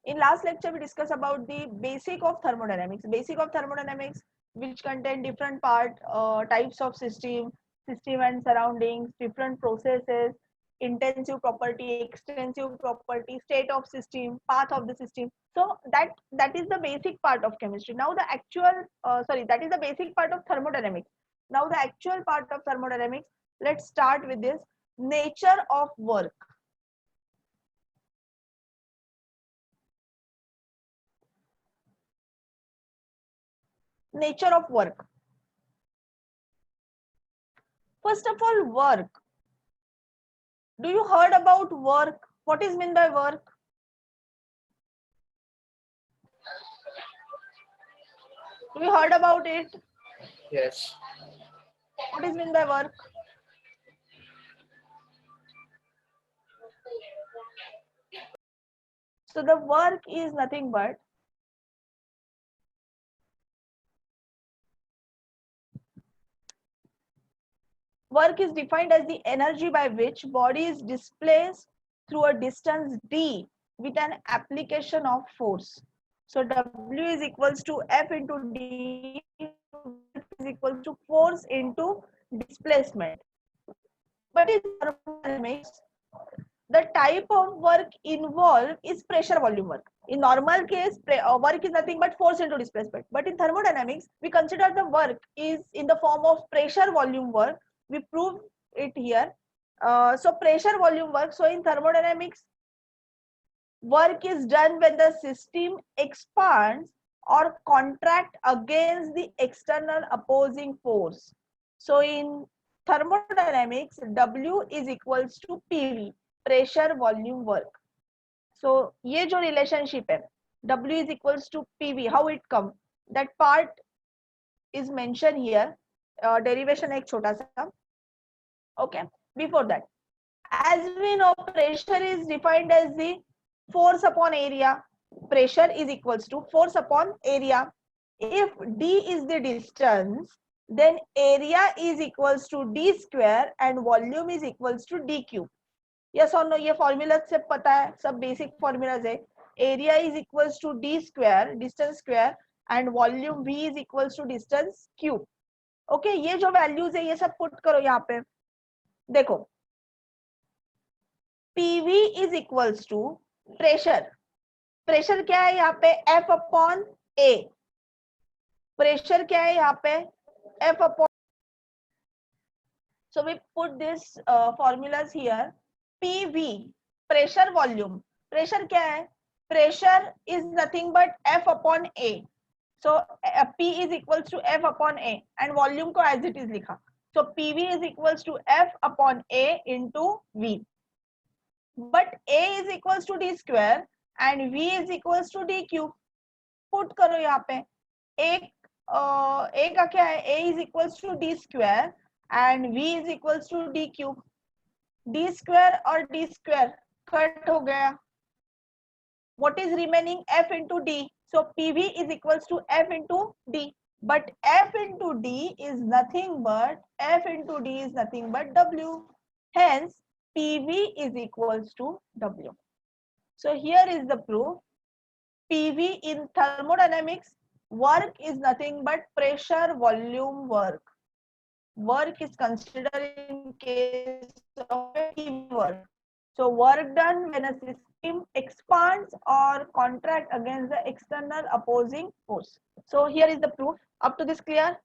In last lecture, we discussed about the basic of thermodynamics. Basic of thermodynamics, which contain different types of system and surroundings, different processes, intensive property, extensive property, state of system, path of the system. So that is the basic part of chemistry. Now the actual, that is the basic part of thermodynamics. Now the actual part of thermodynamics. Let's start with this nature of work. Nature of work. First of all, work. Do you heard about work? What is meant by work? Do you heard about it? Yes. What is meant by work? So the work is nothing but work is defined as the energy by which body is displaced through a distance d with an application of force. So W is equals to F into D is equals to force into displacement. But in thermodynamics, the type of work involved is pressure volume work. In normal case, work is nothing but force into displacement. But in thermodynamics, we consider the work is in the form of pressure volume work. We prove it here. So pressure volume work. So in thermodynamics, work is done when the system expands or contract against the external opposing force. So in thermodynamics, W is equals to PV, pressure volume work. So ये जो relationship है, W is equals to PV, how it come? That part is mentioned here. Derivation एक छोटा सा. Okay. Before that, as we know, pressure is defined as the force upon area. Pressure is equals to force upon area. If D is the distance, then area is equals to D square and volume is equals to D cube. Yes or no? ये formulas से पता है, सब basic formulas है. Area is equals to D square, distance square, and volume V is equals to distance cube. Okay, ये जो values है ये सब put करो यहाँ पे. देखो, PV is equals to pressure. Pressure क्या है यहाँ पे? F upon A. प्रेशर क्या है यहाँ पे? F upon. So we put this formulas here. PV, pressure volume. Pressure क्या है? Pressure is nothing but F upon A. So P is equals to F upon A and volume को as it is लिखा. So PV is equals to F upon A into V. But A is equals to D square and V is equals to D cube. Put करो यहाँ पे. A का क्या है? A is equals to D square and V is equals to D cube. D square और D square cut हो गया. What is remaining? F into D. So PV is equals to F into D. But F into D is nothing but W. Hence, PV is equals to W. So here is the proof. PV in thermodynamics, work is nothing but pressure volume work. Work is considered in case of PV work. So work done when a system expands or contract against the external opposing force. So here is the proof. Up to this clear?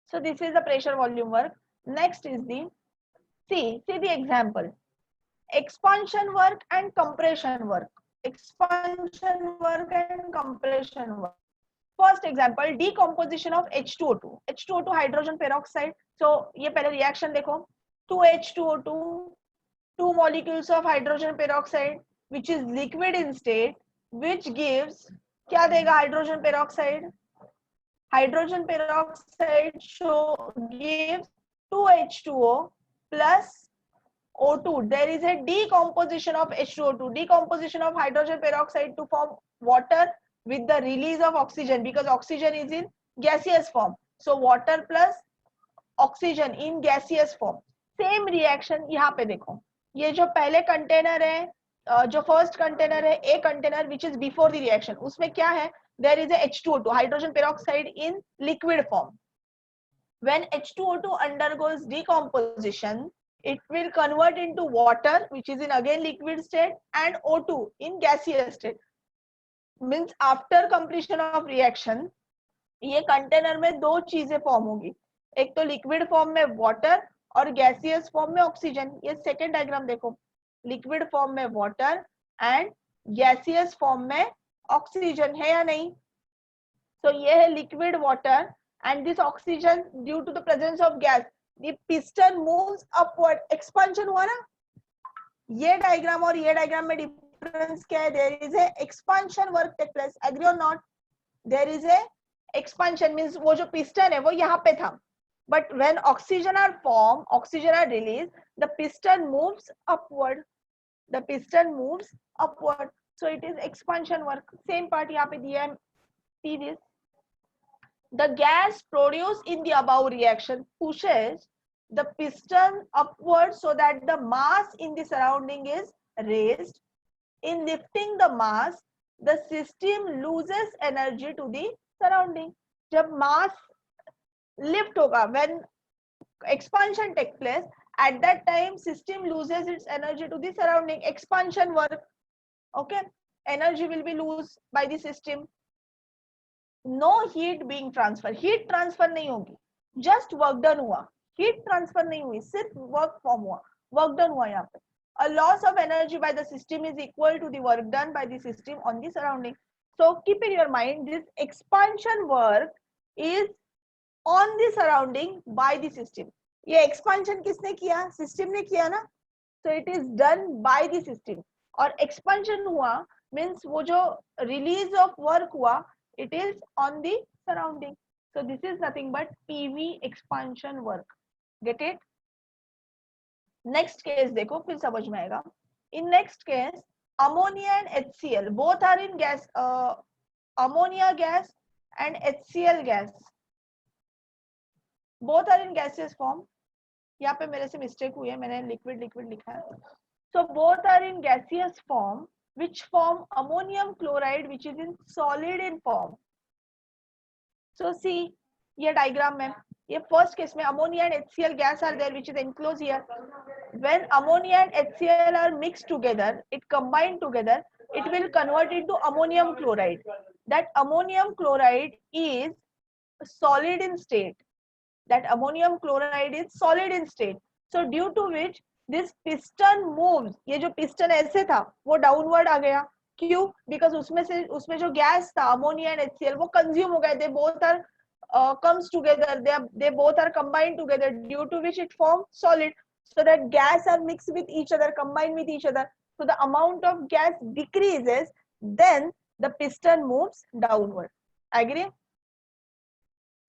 So this is the pressure volume work. Next is the see the example. Expansion work and compression work. Expansion work and compression work. First example, decomposition of H2O2. H2O2 hydrogen peroxide. So ये पहले reaction देखो. 2H2O2, 2 molecules of hydrogen peroxide, which is liquid in state, which gives क्या देगा hydrogen peroxide? Hydrogen peroxide gives 2H2O plus O2. There is a decomposition of H2O2, decomposition of hydrogen peroxide to form water with the release of oxygen because oxygen is in gaseous form. So water plus oxygen in gaseous form. Same reaction यहाँ पे देखो, ये जो पहले container है, जो first container है, a container which is before the reaction, उसमें क्या है, there is a H2O2 hydrogen peroxide in liquid form. When H2O2 undergoes decomposition, it will convert into water, which is in again liquid state, and O2 in gaseous state. Means after completion of reaction, ये container में दो चीजें form होगी, एक तो liquid form में water और gaseous form में ऑक्सीजन। ये सेकेंड डायग्राम देखो, लिक्विड फॉर्म में वाटर एंड गैसियस फॉर्म में ऑक्सीजन, है या नहीं? तो ये है liquid water and this oxygen due to the presence of gas, the piston moves upward, expansion हुआ ना। ये डायग्राम और ये डायग्राम में डिफरेंस क्या है? there is a expansion work take place, agree or not? there is a expansion means वो जो piston है वो यहाँ पे था, but when oxygen are formed, oxygen are released, the piston moves upward, the piston moves upward, so it is expansion work। same part यहाँ पे दिया है, see this, the gas produced in the above reaction pushes the piston upward so that the mass in the surrounding is raised. In lifting the mass, the system loses energy to the surrounding. जब mass lift होगा, when expansion takes place, at that time system loses its energy to the surrounding, expansion work, okay, energy will be lost by the system। No heat being transfer, heat transfer नहीं होगी, just work done हुआ, heat transfer नहीं हुई, सिर्फ work form हुआ, work done हुआ यहाँ पे। A loss of energy by the system is equal to the work done by the system on the surrounding. So keep in your mind, this expansion work is on the surrounding by the system. ये expansion किसने किया? System ने किया ना, so it is done by the system। और expansion हुआ means वो जो release of work हुआ, it is on the surrounding, so this is nothing but PV expansion work, get it? next case देखो, फिर समझ में आएगा। in next case, ammonia and HCl both are in gas, ammonia gas and HCl gas both are in gaseous form। यहाँ पे मेरे से mistake हुई है, मैंने लिक्विड लिक्विड लिखा है। so both are in gaseous form which form ammonium chloride which is in solid in form। so see, ये diagram में, ये first case में ammonia and HCl gas are there which is enclosed here। when ammonia and HCl are mixed together, it combined together, it will convert into ammonium chloride। that ammonium chloride is solid in state, that ammonium chloride is solid in state, so due to which this piston moves, ये जो piston ऐसे था वो downward आ गया, क्यों? because उसमें जो gas था ammonia and HCl वो consume हो गए, they both are comes together, they both are combined together, due to which it forms solid, so that gas are mixed with each other, combined with each other, so the amount of gas decreases, then the piston moves downward, agree?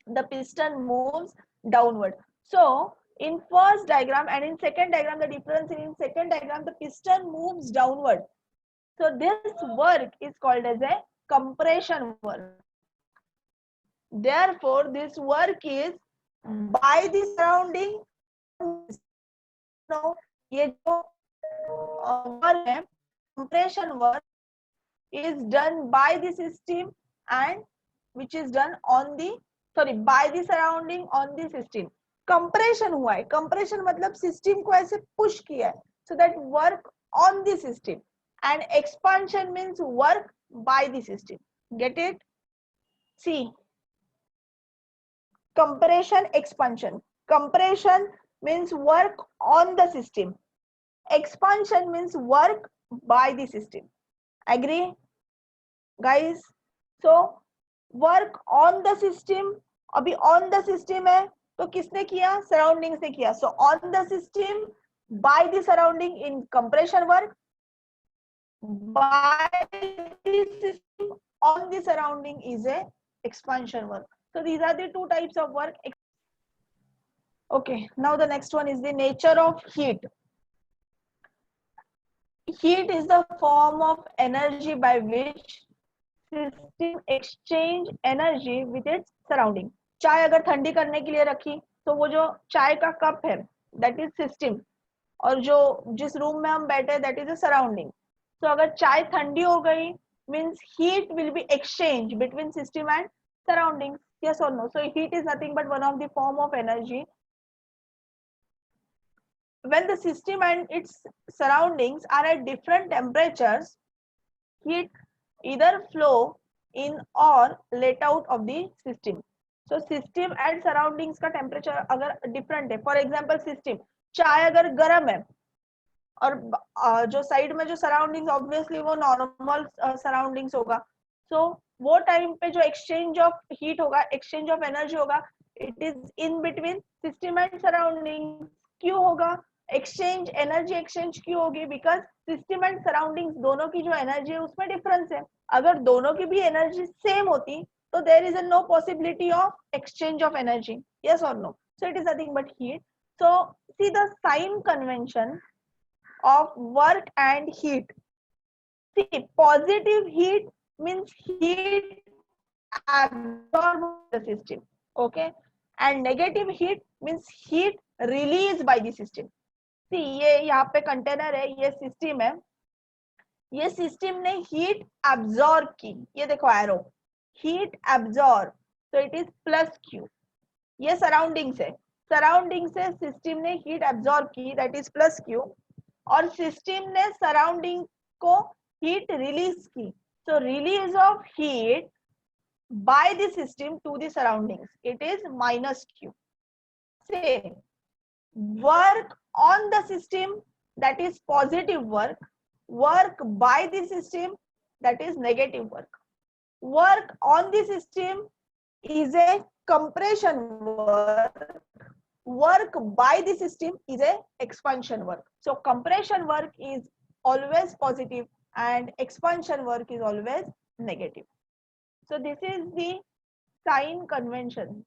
the piston moves downward। so in first diagram and in second diagram, the difference in second diagram, the piston moves downward, so this work is called as a compression work। therefore this work is by the surrounding। no, ये जो work है, compression work is done by the system and which is done on the, sorry, by the surrounding on the system। compression हुआ है, compression मतलब system को ऐसे push किया है, so that work on the system, and expansion means work by the system, get it? see, compression, expansion, compression means work on the system, expansion means work by the system, agree guys? so work on the system, अभी on the system है तो किसने किया? surroundings ने किया, so on the system by the surrounding in compression work, by the system on the surrounding is a expansion work। so these are the two types of work। okay, now the next one is the nature of heat। heat is the form of energy by which system exchange energy with its surrounding। चाय अगर ठंडी करने के लिए रखी तो वो जो चाय का कप है दैट इज सिस्टम, और जो जिस रूम में हम बैठे दैट इज अ सराउंडिंग. तो अगर चाय ठंडी हो गई means heat will be exchange between system and surroundings. Yes or no? So heat is nothing but one of the form of energy. When the system and its surroundings are at different temperatures, heat either flow in or let out of the system. So system and surroundings का temperature अगर different है, for example system, चाय अगर गर्म है और जो side में जो सराउंडिंग्स ऑब्वियसली वो नॉर्मल सराउंडिंग्स होगा, सो वो टाइम पे जो एक्सचेंज ऑफ हीट होगा, एक्सचेंज ऑफ एनर्जी होगा, it is in between system and surroundings. क्यों होगा एक्सचेंज, एनर्जी एक्सचेंज क्यों होगी? बिकॉज सिस्टम एंड सराउंडिंग्स दोनों की जो एनर्जी है उसमें डिफरेंस है. अगर दोनों की भी एनर्जी सेम होती तो there is no possibility of exchange of energy. Yes or no? So it is nothing but heat. So see the sign convention of work and heat. See, positive heat means heat absorbed by the system, okay, and negative heat means heat released by the system. See, ये यहाँ पे container है, ये system है, ये system ने heat absorb की, ये देखो एरो, हीट एब्जॉर्ब, तो इट इज प्लस क्यू. ये सराउंडिंग से, सराउंडिंग से सिस्टम ने हीट एब्जॉर्ब की दैट इज प्लस क्यू, और सिस्टम ने सराउंडिंग को हीट रिलीज की, so release of heat by the system to the surroundings, it is minus q. Say work on the system, that is positive work, work by the system, that is negative work. Work on the system is a compression work, work by the system is a expansion work. So compression work is always positive and expansion work is always negative. So this is the sign convention.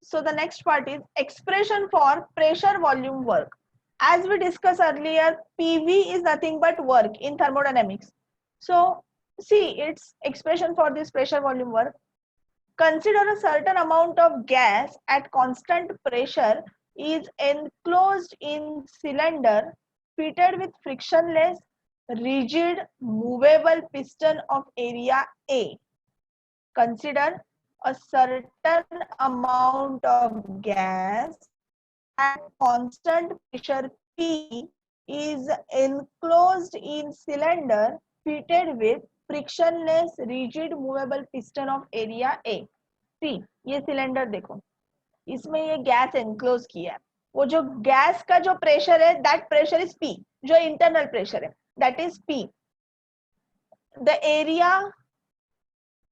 So the next part is expression for pressure volume work. As we discussed earlier, PV is nothing but work in thermodynamics. So see its expression for this pressure volume work. Consider a certain amount of gas at constant pressure is enclosed in cylinder fitted with frictionless, rigid, movable piston of area A. Consider a certain amount of gas at constant pressure P is enclosed in cylinder fitted with frictionless, rigid, movable piston of area A. सी ये cylinder देखो, इसमें ये gas enclose किया है, वो जो gas का जो प्रेशर है दैट प्रेशर इज पी, जो इंटरनल प्रेशर है that is P. The area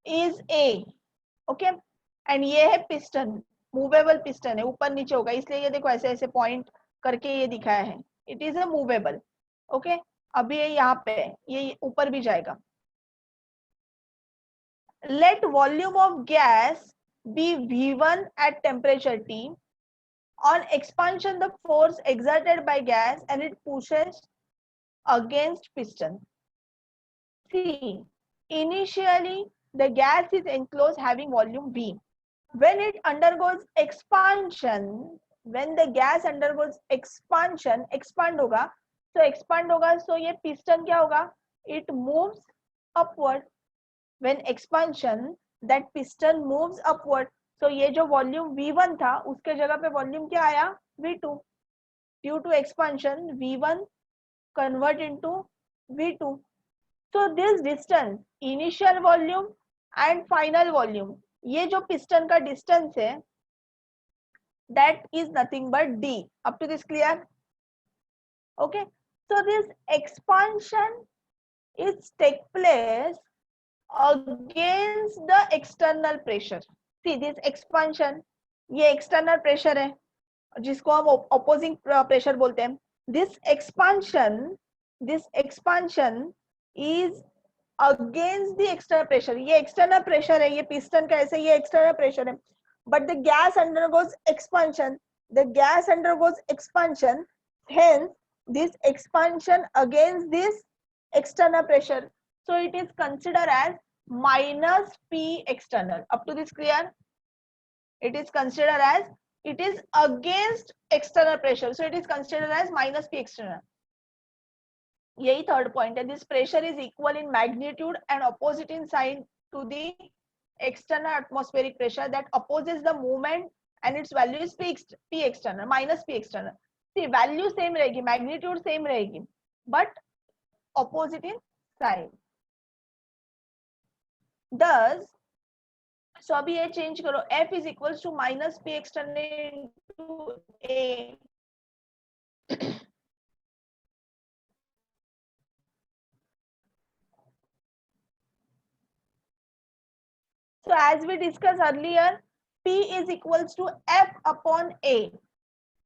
is a, okay, and ये है पिस्टन, मूवेबल पिस्टन है, ऊपर नीचे होगा, इसलिए ये देखो ऐसे ऐसे पॉइंट करके ये दिखाया है, it is a movable. Okay, अभी ये यहाँ पे है, ये ऊपर भी जाएगा. Let volume of gas be V1 at temperature T. On expansion, the force exerted by gas and it pushes against piston. See, initially the gas is enclosed having volume V. When it undergoes expansion, when the gas undergoes expansion, expand होगा, so expand होगा, so ये piston क्या होगा? It moves upward. When expansion, that piston moves upward. So ये जो volume V1 था उसके जगह पे volume क्या आया? V2. Due to expansion, V1 convert into V2. So this distance, initial volume and final volume, ये जो piston का distance है, that is nothing but D. Up to this clear? Okay. So this expansion is take place against the external pressure. See this expansion, ये external pressure है जिसको हम opposing pressure बोलते हैं. This expansion is against the external pressure. ये external pressure है, ये piston का ऐसे ये external pressure है, but the gas undergoes expansion. The gas undergoes expansion. Hence, this expansion against this external pressure. So it is considered as minus P external. Up to this clear? It is considered as, it is against external pressure, so it is considered as minus P external. यही third point है. This pressure is equal in magnitude and opposite in sign to the external atmospheric pressure that opposes the movement, and its value is P external minus P external. See, value same रहेगी, magnitude same रहेगी, but opposite in sign. Thus, so अभी ये change करो, F is equals to minus P external into A. So as we discussed earlier, P is equals to F upon A.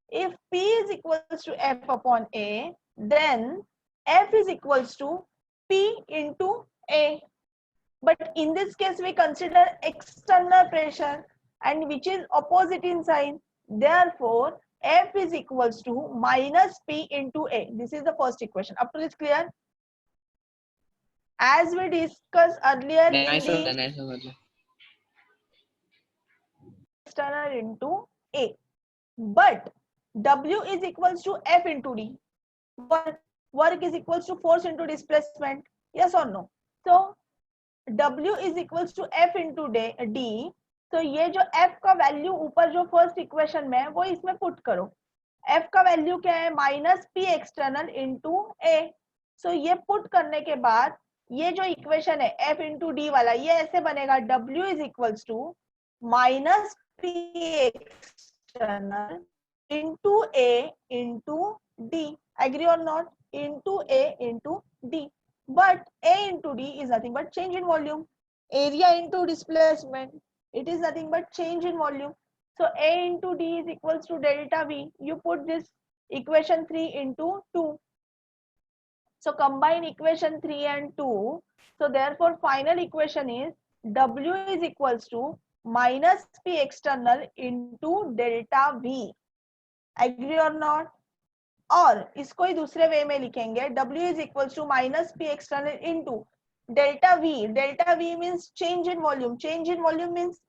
If P is equals to F upon A, then F is equals to P into A. But in this case, we consider external pressure, and which is opposite in sign. Therefore, F is equals to minus P into A. This is the first equation. Up to this clear? As we discussed earlier in the external into A. But W is equals to F into D. Work is equals to force into displacement. Yes or no? So W is equals to F into D. तो ये जो F का value ऊपर जो first equation में है वो इसमें पुट करो. F का वैल्यू क्या है? Minus P external into A. सो ये पुट करने के बाद ये जो इक्वेशन है F इंटू D वाला, ये ऐसे बनेगा, W is equals to minus P external into A into D. Agree or not? Into A into D. But A into D is nothing but change in volume. Area into displacement, it is nothing but change in volume. So A into D is equals to delta V. You put this equation 3 into 2. So combine equation 3 and 2. So therefore final equation is W is equals to minus P external into delta V. Agree or not? और इसको ही दूसरे वे में लिखेंगे, W is equals to minus P external into delta V. Delta V means change in volume. Change in volume means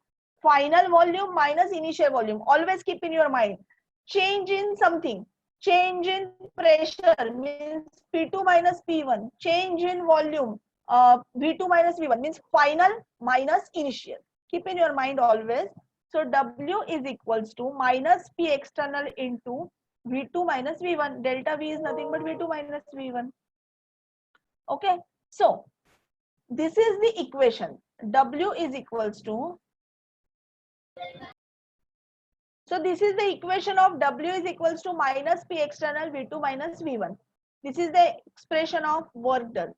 final volume minus initial volume. Always keep in your mind. Change in something. Change in pressure means P2 minus P1. Change in volume, V2 minus V1 means final minus initial. Keep in your mind always. So W is equals to minus P external into V2 minus V1. Delta V is nothing but V2 minus V1. Okay. So this is the equation. W is equals to. So this is the equation of W is equals to minus P external V2 minus V1. This is the expression of work done.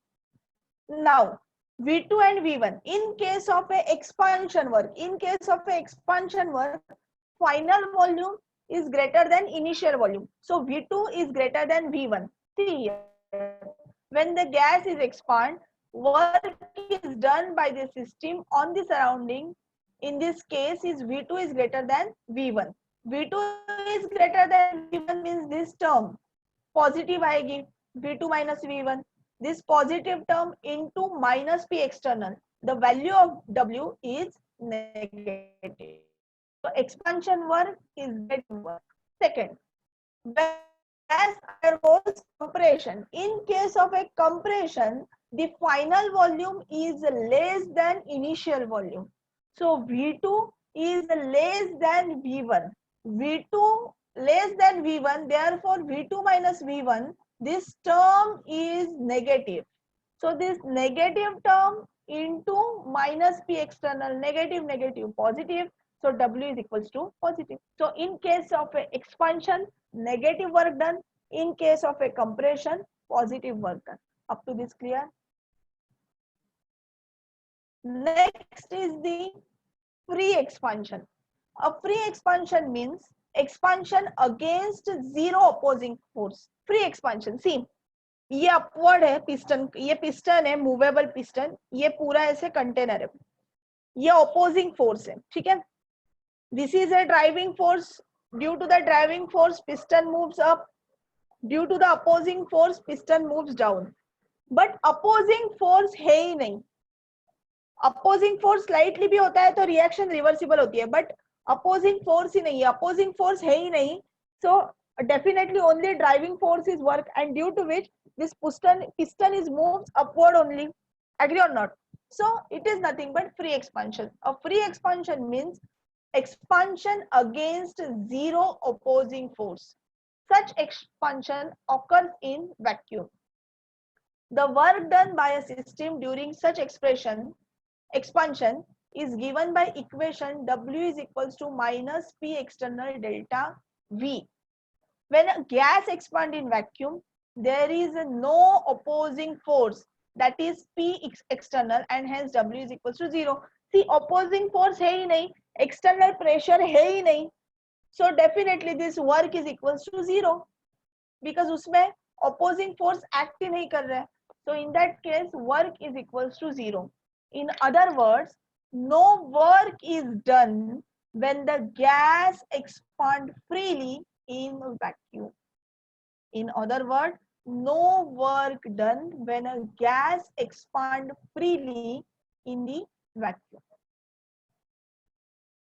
Now V2 and V1. In case of a expansion work, final volume is greater than initial volume. So V2 is greater than V1. See here, when the gas is expand, work is done by the system on the surrounding. In this case is V2 is greater than V1. V2 is greater than V1 means this term positive आएगी, V2 minus V1. This positive term into minus P external. The value of W is negative. So expansion work is negative work. Second, gas undergoes compression. In case of a compression, the final volume is less than initial volume. So V2 is less than V1. V2 less than V1, therefore V2 minus V1, this term is negative. So this negative term into minus P external, negative, negative, positive. So W is equals to positive. So in case of a expansion, negative work done. In case of a compression, positive work done. Up to this clear? Next is the free expansion. A free expansion means expansion against zero opposing force. Free expansion. See, ये upward है piston, ये piston है, movable piston, ये पूरा ऐसे container है, ये opposing force है, ठीक है. This is a driving force. Due to the driving force piston moves up, due to the opposing force piston moves down. But opposing force है ही नहीं. अपोजिंग फोर्स स्लाइटली भी होता है तो रिएक्शन रिवर्सिबल होती है, बट अपोजिंग फोर्स ही नहीं है, अपोजिंग फोर्स है ही नहीं, so definitely only driving force is work, and due to which this piston is moved upward only. Agree or not? So it is nothing but free expansion. A free expansion means expansion against zero opposing force. Such expansion occurs in vacuum. The work done by a system during such expansion is given by equation W is equals to minus P external delta V. When a gas expands in vacuum, there is no opposing force, that is P external, and hence W is equals to 0. See, opposing force है ही नहीं, external pressure है ही नहीं, so definitely this work is equals to 0, because उसमें opposing force act ही नहीं कर रहा है. So in that case, work is equals to 0. In other words, no work is done when the gas expands freely in vacuum. In other words, no work done when a gas expands freely in the vacuum.